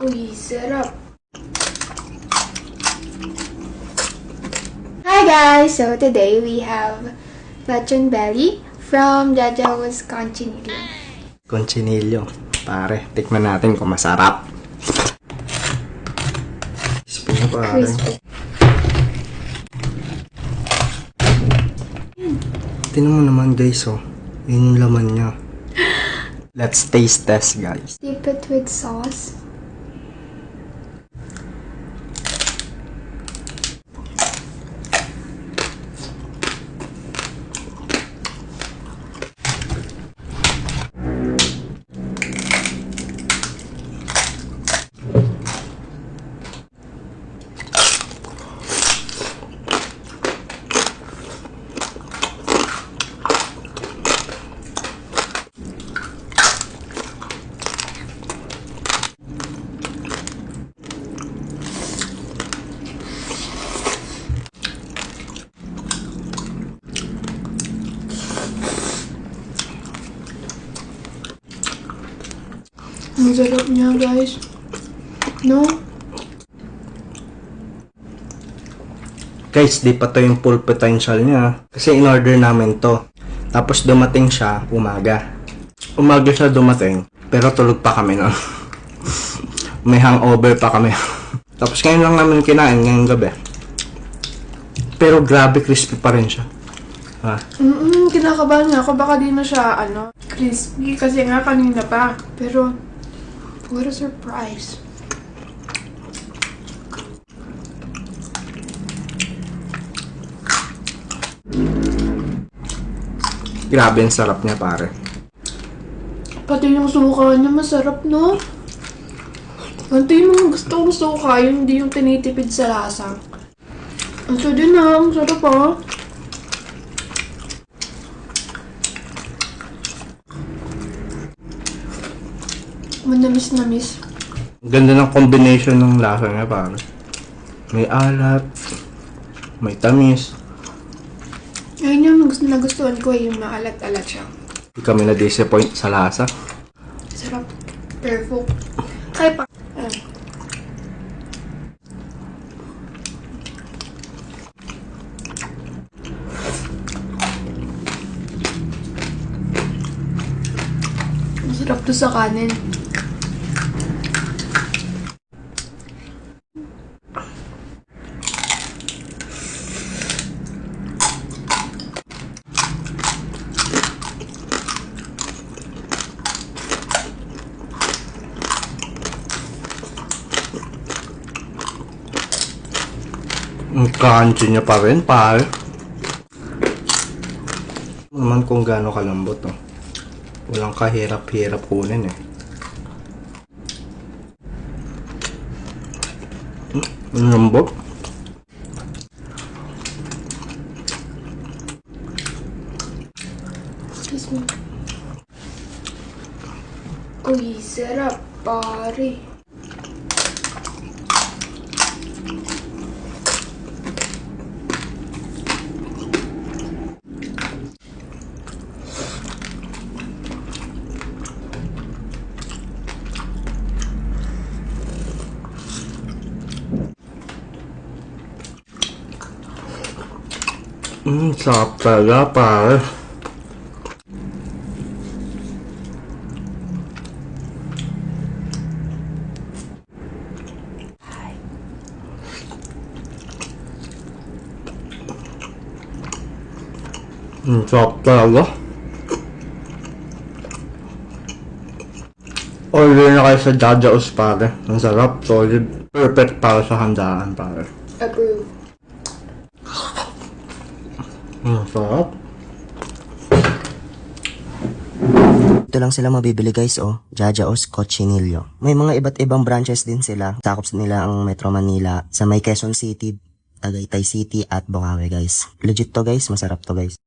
Uy, sarap. Hi guys! So today we have lechon belly from Jaja's Conchinillo. Conchinillo. Pare, tikman natin kung masarap. Crispy na pare. Crispy. Tingnan mo naman guys, oh. Yun yung laman niya. Let's taste test guys. Dip it with sauce. Ang sarap niya, guys. No? Guys, di pa to yung full potential niya. Kasi in-order namin to. Tapos dumating siya umaga. Umaga siya dumating. Pero tulog pa kami nun. May hangover pa kami. Tapos ngayon lang namin kinain ngayong gabi. Pero grabe crispy pa rin siya. Ha? Kinakabahan nga ako. Baka di na siya, crispy. Kasi nga kanina pa. Pero, what a surprise. Grabe ang sarap niya pare. Pati yung suka niya masarap, no? Ito yung gusto kong suka, yung hindi yung tinitipid sa lasa. Ito din ang sarap ah. Manamis-namis. Ganda ng combination ng lasa niya pare. May alat, may tamis. Ayun yung nagustuhan ko yung maalat-alat siya. Hindi kami na-disappoint sa lasa. Sarap. Perfect. Kaya pa. Masarap to sa kanin. Ang crunchy niya pa rin, pare. Naman kung gaano kalambot, oh. Walang kahirap-hirap kunin, eh. Ang lambot. Excuse me. Uy, sarap, pare. Sarap talaga, pare. Sarap talaga. Order na kayo sa Jaja's, pare. Ang sarap, solid. Perfect para sa handaan, pare. Approve. Sarap. Ito lang sila mabibili guys, oh. Jaja's Conchinillo. May mga iba't ibang branches din sila. Sakop nila ang Metro Manila sa may Quezon City, Tagaytay City at Bukawi guys. Legit to guys, masarap to guys.